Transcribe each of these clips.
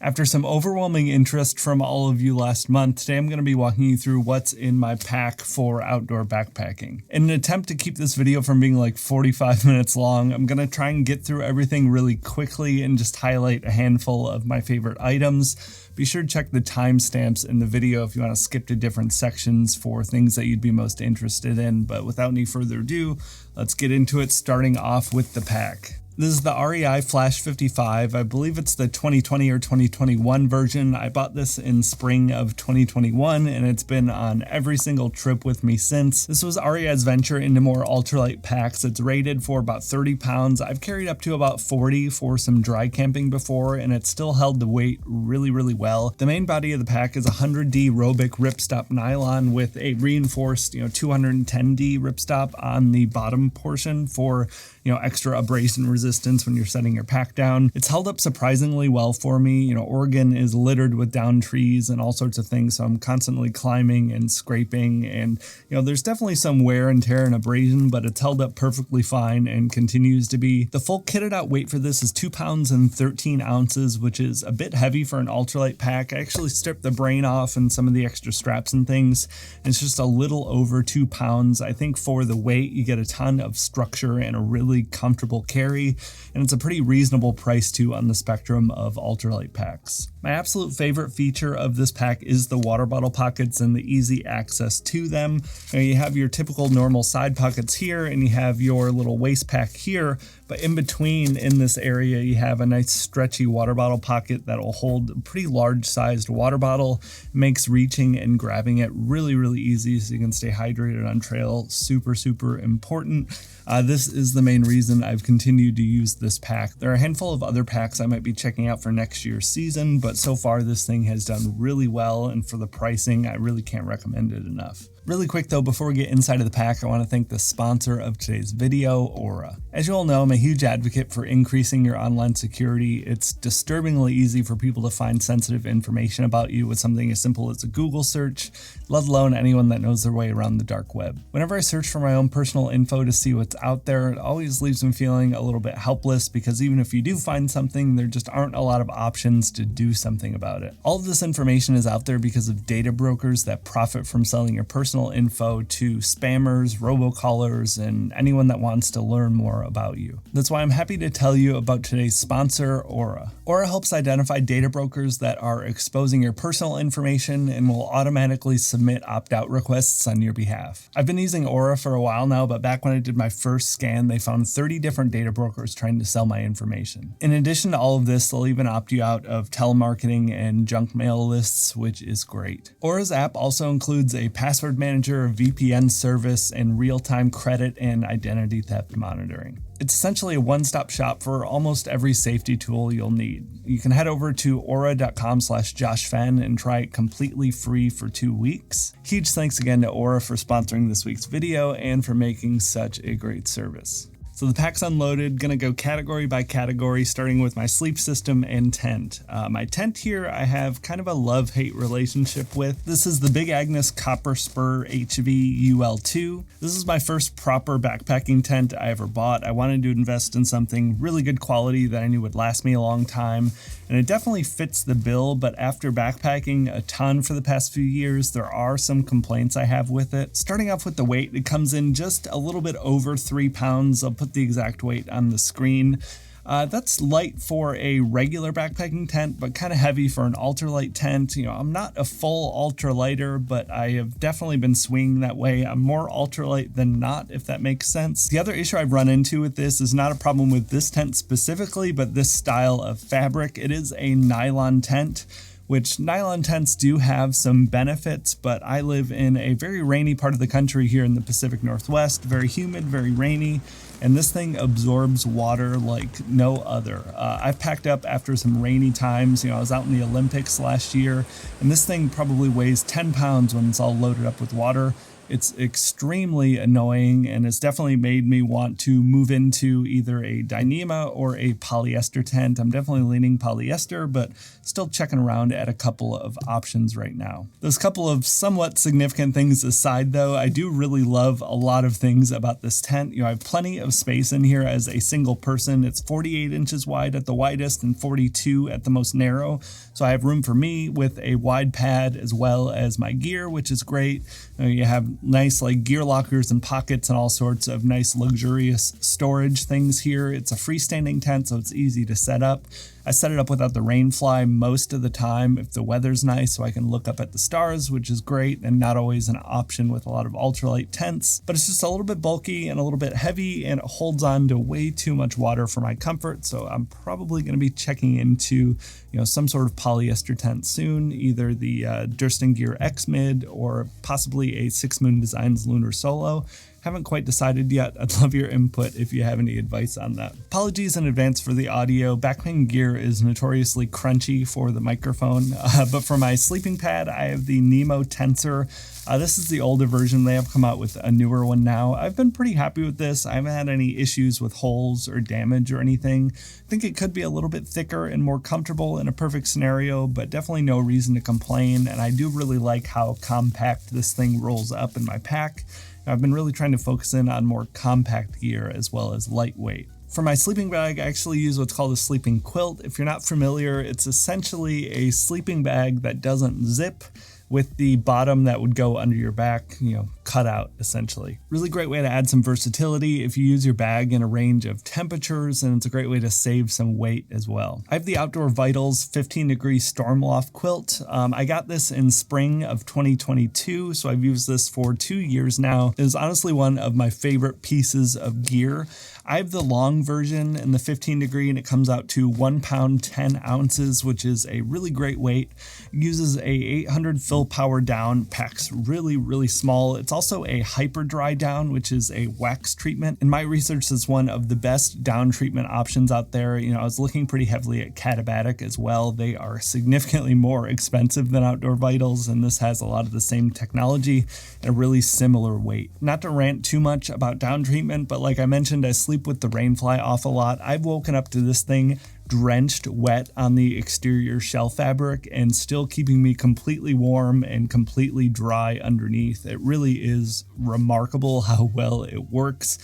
After some overwhelming interest from all of you last month, today I'm going to be walking you through what's in my pack for outdoor backpacking. In an attempt to keep this video from being like 45 minutes long, I'm going to try and get through everything really quickly and just highlight a handful of my favorite items. Be sure to check the timestamps in the video if you want to skip to different sections for things that you'd be most interested in. But without any further ado, let's get into it, starting off with the pack. This is the REI Flash 55. I believe it's the 2020 or 2021 version. I bought this in spring of 2021 and it's been on every single trip with me since. This was REI's venture into more ultralight packs. It's rated for about 30 pounds. I've carried up to about 40 for some dry camping before and it still held the weight really well. The main body of the pack is 100D Robic ripstop nylon with a reinforced 210D ripstop on the bottom portion for extra abrasion resistance when you're setting your pack down. It's held up surprisingly well for me. Oregon is littered with downed trees and all sorts of things, so I'm constantly climbing and scraping, and there's definitely some wear and tear and abrasion, but it's held up perfectly fine and continues to be. The full kitted out weight for this is 2 pounds and 13 ounces, which is a bit heavy for an ultralight pack. I actually stripped the brain off and some of the extra straps and things, and it's just a little over 2 pounds. I think for the weight, you get a ton of structure and a really comfortable carry, and it's a pretty reasonable price too on the spectrum of ultralight packs. My absolute favorite feature of this pack is the water bottle pockets and the easy access to them. You have your typical normal side pockets here and you have your little waist pack here, but in between in this area you have a nice stretchy water bottle pocket that will hold a pretty large sized water bottle. It makes reaching and grabbing it really easy so you can stay hydrated on trail. Super important. This is the main reason I've continued to use this pack. There are a handful of other packs I might be checking out for next year's season, but so far this thing has done really well, and for the pricing, I really can't recommend it enough. Really quick though, before we get inside of the pack, I want to thank the sponsor of today's video, Aura. As you all know, I'm a huge advocate for increasing your online security. It's disturbingly easy for people to find sensitive information about you with something as simple as a Google search, let alone anyone that knows their way around the dark web. Whenever I search for my own personal info to see what's out there, it always leaves me feeling a little bit helpless, because even if you do find something, there just aren't a lot of options to do something about it. All of this information is out there because of data brokers that profit from selling your personal info to spammers, robocallers, and anyone that wants to learn more about you. That's why I'm happy to tell you about today's sponsor, Aura. Aura helps identify data brokers that are exposing your personal information and will automatically submit opt-out requests on your behalf. I've been using Aura for a while now, but back when I did my first scan, they found 30 different data brokers trying to sell my information. In addition to all of this, they'll even opt you out of telemarketing and junk mail lists, which is great. Aura's app also includes a password manager, VPN service, and real-time credit and identity theft monitoring. It's essentially a one-stop shop for almost every safety tool you'll need. You can head over to aura.com/JoshFenn and try it completely free for 2 weeks. Huge thanks again to Aura for sponsoring this week's video and for making such a great service. So the pack's unloaded, gonna go category by category, starting with my sleep system and tent. My tent here I have kind of a love-hate relationship with. This is the Big Agnes Copper Spur HV UL2. This is my first proper backpacking tent I ever bought. I wanted to invest in something really good quality that I knew would last me a long time, and it definitely fits the bill, but after backpacking a ton for the past few years, there are some complaints I have with it. Starting off with the weight, it comes in just a little bit over 3 pounds. I'll put the exact weight on the screen. That's light for a regular backpacking tent, but kind of heavy for an ultralight tent. I'm not a full ultralighter, but I have definitely been swinging that way. I'm more ultralight than not, if that makes sense. The other issue I've run into with this is not a problem with this tent specifically, but this style of fabric. It is a nylon tent, which nylon tents do have some benefits, but I live in a very rainy part of the country here in the Pacific Northwest, very humid, very rainy, and this thing absorbs water like no other. I've packed up after some rainy times. I was out in the Olympics last year, and this thing probably weighs 10 pounds when it's all loaded up with water. It's extremely annoying, and it's definitely made me want to move into either a Dyneema or a polyester tent. I'm definitely leaning polyester, but still checking around at a couple of options right now. Those couple of somewhat significant things aside though, I do really love a lot of things about this tent. I have plenty of space in here as a single person. It's 48 inches wide at the widest and 42 at the most narrow. So I have room for me with a wide pad as well as my gear, which is great. You have nice like gear lockers and pockets and all sorts of nice luxurious storage things here. It's a freestanding tent, so it's easy to set up. I set it up without the rain fly most of the time if the weather's nice, so I can look up at the stars, which is great and not always an option with a lot of ultralight tents. But it's just a little bit bulky and a little bit heavy, and it holds on to way too much water for my comfort. So I'm probably going to be checking into some sort of polyester tent soon, either the Durston Gear X Mid or possibly a Six Moon Designs Lunar Solo. Haven't quite decided yet. I'd love your input if you have any advice on that. Apologies in advance for the audio. Backpacking gear is notoriously crunchy for the microphone, but for my sleeping pad, I have the Nemo Tensor. This is the older version. They have come out with a newer one now. I've been pretty happy with this. I haven't had any issues with holes or damage or anything. I think it could be a little bit thicker and more comfortable in a perfect scenario, but definitely no reason to complain. And I do really like how compact this thing rolls up in my pack. I've been really trying to focus in on more compact gear as well as lightweight. For my sleeping bag, I actually use what's called a sleeping quilt. If you're not familiar, it's essentially a sleeping bag that doesn't zip, with the bottom that would go under your back, cut out essentially. Really great way to add some versatility if you use your bag in a range of temperatures, and it's a great way to save some weight as well. I have the Outdoor Vitals 15-degree Stormloft quilt. I got this in spring of 2022, so I've used this for 2 years now. It is honestly one of my favorite pieces of gear. I have the long version in the 15-degree, and it comes out to 1 pound 10 ounces, which is a really great weight. It uses a 800 fill power down, packs really small. It's also a hyper dry down, which is a wax treatment. In my research, is one of the best down treatment options out there. I was looking pretty heavily at Katabatic as well. They are significantly more expensive than Outdoor Vitals, and this has a lot of the same technology and a really similar weight. Not to rant too much about down treatment, but like I mentioned, I sleep with the rain fly off a lot. I've woken up to this thing drenched wet on the exterior shell fabric and still keeping me completely warm and completely dry underneath. It really is remarkable how well it works.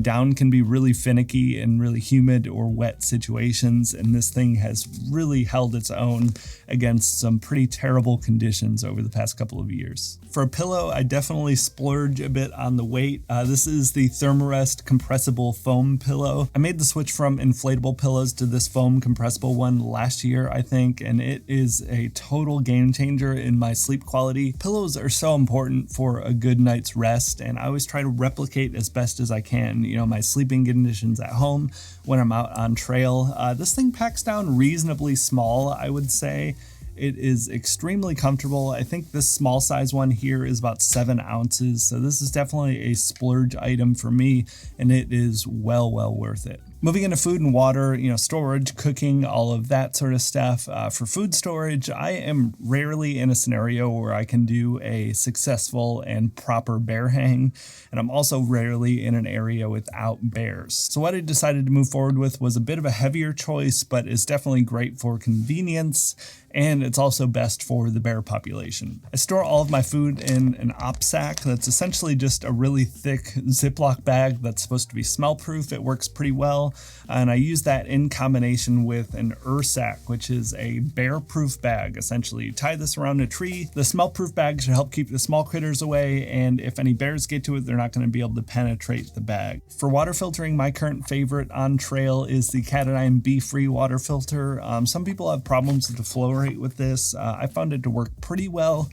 Down can be really finicky in really humid or wet situations, and this thing has really held its own against some pretty terrible conditions over the past couple of years. For a pillow, I definitely splurge a bit on the weight. This is the Thermarest compressible foam pillow. I made the switch from inflatable pillows to this foam compressible one last year, I think, and it is a total game changer in my sleep quality. Pillows are so important for a good night's rest, and I always try to replicate as best as I can, my sleeping conditions at home when I'm out on trail. This thing packs down reasonably small, I would say. It is extremely comfortable. I think this small size one here is about 7 ounces. So this is definitely a splurge item for me, and it is well worth it. Moving into food and water, storage, cooking, all of that sort of stuff. For food storage, I am rarely in a scenario where I can do a successful and proper bear hang, and I'm also rarely in an area without bears. So what I decided to move forward with was a bit of a heavier choice, but is definitely great for convenience, and it's also best for the bear population. I store all of my food in an op sack that's essentially just a really thick Ziploc bag that's supposed to be smell proof. It works pretty well, and I use that in combination with an sack, which is a bear proof bag. Essentially, you tie this around a tree. The smell proof bag should help keep the small critters away, and if any bears get to it, they're not going to be able to penetrate the bag. For water filtering, my current favorite on trail is the Katadyn Be-Free water filter. Some people have problems with the flow rate with this. I found it to work pretty well.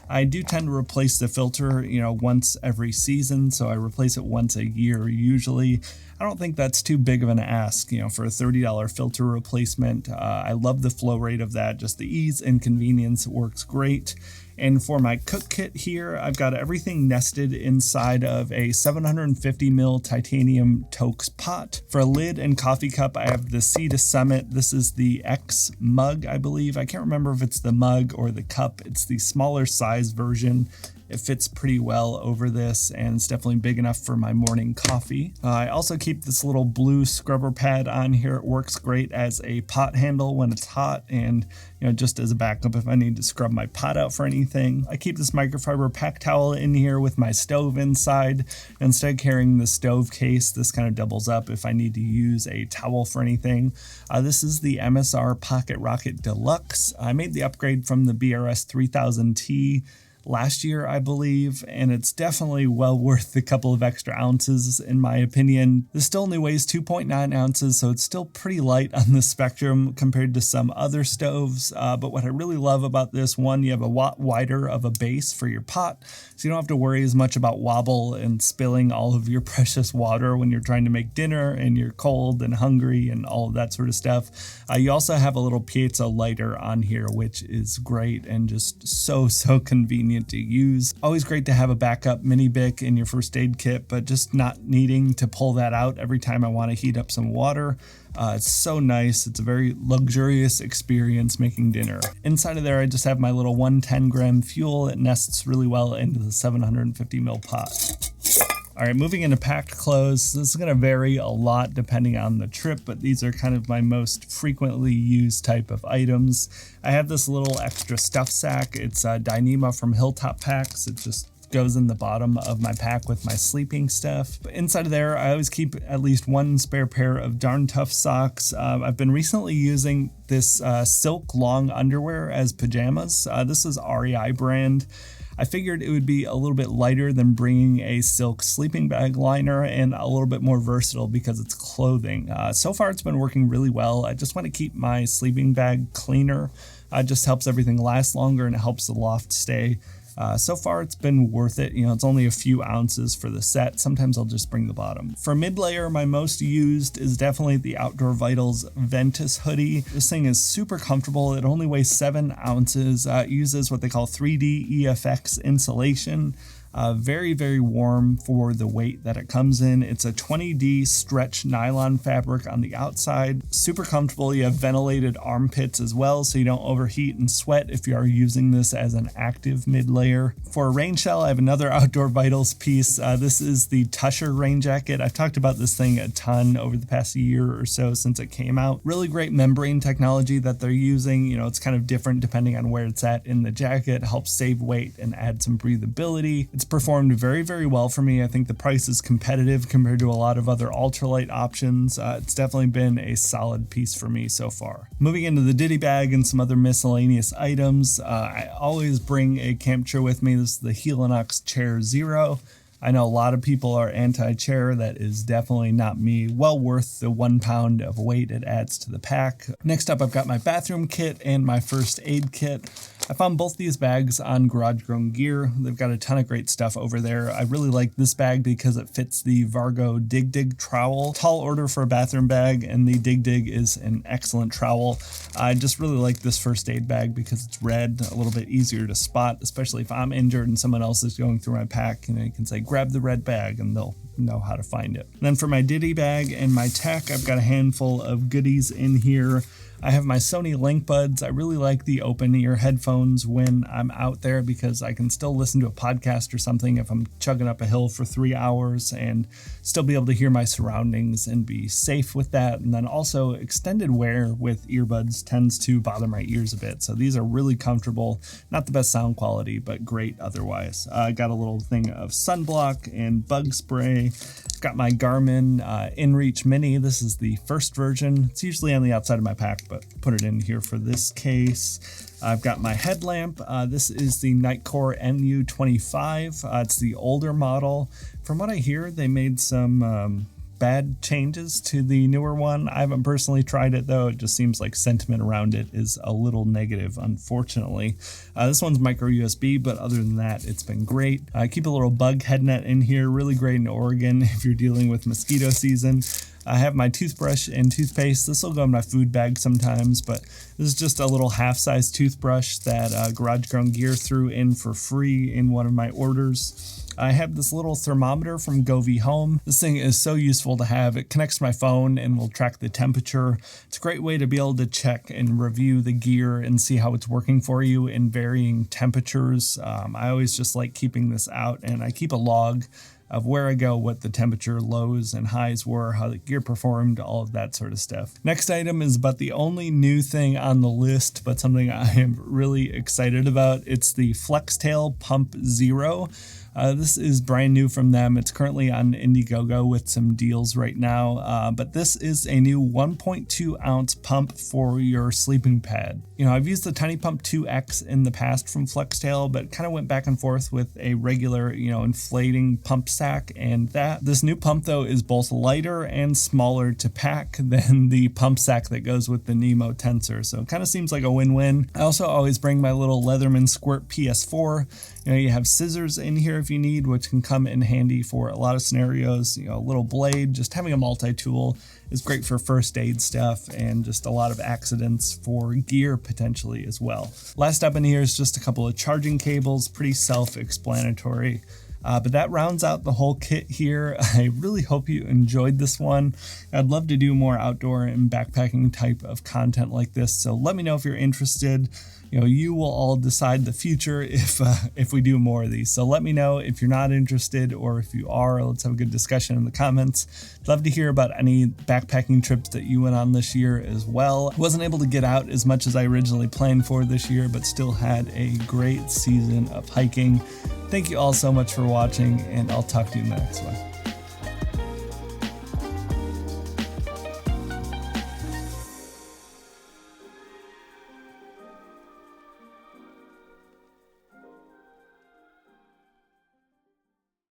I do tend to replace the filter, once every season, so I replace it once a year usually. I don't think that's too big of an ask, for a $30 filter replacement. I love the flow rate of that. Just the ease and convenience works great. And for my cook kit here, I've got everything nested inside of a 750 ml titanium Toaks pot. For a lid and coffee cup, I have the Sea to Summit. This is the X mug, I believe. I can't remember if it's the mug or the cup. It's the smaller size version. It fits pretty well over this, and it's definitely big enough for my morning coffee. I also keep this little blue scrubber pad on here. It works great as a pot handle when it's hot, and just as a backup if I need to scrub my pot out for anything. I keep this microfiber pack towel in here with my stove inside. Instead of carrying the stove case, this kind of doubles up if I need to use a towel for anything. This is the MSR Pocket Rocket Deluxe. I made the upgrade from the BRS 3000T last year, I believe, and it's definitely well worth the couple of extra ounces in my opinion. This still only weighs 2.9 ounces, so it's still pretty light on the spectrum compared to some other stoves, but what I really love about this, one, you have a lot wider of a base for your pot, so you don't have to worry as much about wobble and spilling all of your precious water when you're trying to make dinner and you're cold and hungry and all of that sort of stuff. You also have a little piezo lighter on here, which is great and just so convenient to use. Always great to have a backup mini Bic in your first aid kit, but just not needing to pull that out every time I want to heat up some water. It's so nice. It's a very luxurious experience making dinner. Inside of there, I just have my little 110 gram fuel. It nests really well into the 750 ml pot. All right, moving into packed clothes. This is going to vary a lot depending on the trip, but these are kind of my most frequently used type of items. I have this little extra stuff sack. It's Dyneema from Hilltop Packs. It just goes in the bottom of my pack with my sleeping stuff. But inside of there, I always keep at least one spare pair of Darn Tough socks. I've been recently using this silk long underwear as pajamas. This is REI brand. I figured it would be a little bit lighter than bringing a silk sleeping bag liner and a little bit more versatile because it's clothing. So far it's been working really well. I just want to keep my sleeping bag cleaner. It just helps everything last longer and it helps the loft stay. So far it's been worth it. It's only a few ounces for the set. Sometimes I'll just bring the bottom. For mid-layer, my most used is definitely the Outdoor Vitals Ventus hoodie. This thing is super comfortable. It only weighs 7 ounces. It uses what they call 3D EFX insulation. Very warm for the weight that it comes in. It's a 20D stretch nylon fabric on the outside. Super comfortable. You have ventilated armpits as well, so you don't overheat and sweat if you are using this as an active mid-layer. For a rain shell, I have another Outdoor Vitals piece. This is the Tusher rain jacket. I've talked about this thing a ton over the past year or so since it came out. Really great membrane technology that they're using. It's kind of different depending on where it's at in the jacket. Helps save weight and add some breathability. It's performed very well for me. I think the price is competitive compared to a lot of other ultralight options. It's definitely been a solid piece for me so far. Moving into the Ditty Bag and some other miscellaneous items, I always bring a camp chair with me. This is the Helinox Chair Zero. I know a lot of people are anti-chair. That is definitely not me. Well worth the 1 pound of weight it adds to the pack. Next up, I've got my bathroom kit and my first aid kit. I found both these bags on Garage Grown Gear. They've got a ton of great stuff over there. I really like this bag because it fits the Vargo Dig Dig trowel. Tall order for a bathroom bag, and the Dig Dig is an excellent trowel. I just really like this first aid bag because it's red, a little bit easier to spot, especially if I'm injured and someone else is going through my pack. You can say, grab the red bag, and they'll know how to find it. And then for my Ditty Bag and my tech, I've got a handful of goodies in here. I have my Sony Link Buds. I really like the open ear headphones when I'm out there because I can still listen to a podcast or something if I'm chugging up a hill for 3 hours and still be able to hear my surroundings and be safe with that. And then also extended wear with earbuds tends to bother my ears a bit. So these are really comfortable. Not the best sound quality, but great otherwise. I got a little thing of sunblock and bug spray. Got my Garmin InReach Mini. This is the first version. It's usually on the outside of my pack, but put it in here for this case. I've got my headlamp. This is the Nightcore NU25. It's the older model. From what I hear, they made some bad changes to the newer one. I haven't personally tried it though. It just seems like sentiment around it is a little negative, unfortunately. This one's micro USB, but other than that, it's been great. I keep a little bug head net in here, really great in Oregon if you're dealing with mosquito season. I have my toothbrush and toothpaste. This will go in my food bag sometimes, but this is just a little half-size toothbrush that Garage Grown Gear threw in for free in one of my orders. I have this little thermometer from NW Home. This thing is so useful to have. It connects to my phone and will track the temperature. It's a great way to be able to check and review the gear and see how it's working for you in varying temperatures. I always just like keeping this out, and I keep a log of where I go, what the temperature lows and highs were, how the gear performed, all of that sort of stuff. Next item is about the only new thing on the list, but something I am really excited about. It's the FlexTail Pump Zero. This is brand new from them. It's currently on Indiegogo with some deals right now, but this is a new 1.2 ounce pump for your sleeping pad. You know, I've used the Tiny Pump 2X in the past from FlexTail, but kind of went back and forth with a regular, inflating pump sack, and this new pump though is both lighter and smaller to pack than the pump sack that goes with the Nemo Tensor, so it kind of seems like a win-win. I also always bring my little Leatherman Squirt PS4. You have scissors in here if you need, which can come in handy for a lot of scenarios. A little blade, just having a multi-tool is great for first aid stuff and just a lot of accidents for gear potentially as well. Last up in here is just a couple of charging cables, pretty self-explanatory. But that rounds out the whole kit here. I really hope you enjoyed this one. I'd love to do more outdoor and backpacking type of content like this, so let me know if you're interested. You will all decide the future if we do more of these. So let me know if you're not interested, or if you are. Let's have a good discussion in the comments. I'd love to hear about any backpacking trips that you went on this year as well. I wasn't able to get out as much as I originally planned for this year, but still had a great season of hiking. Thank you all so much for watching, and I'll talk to you in the next one.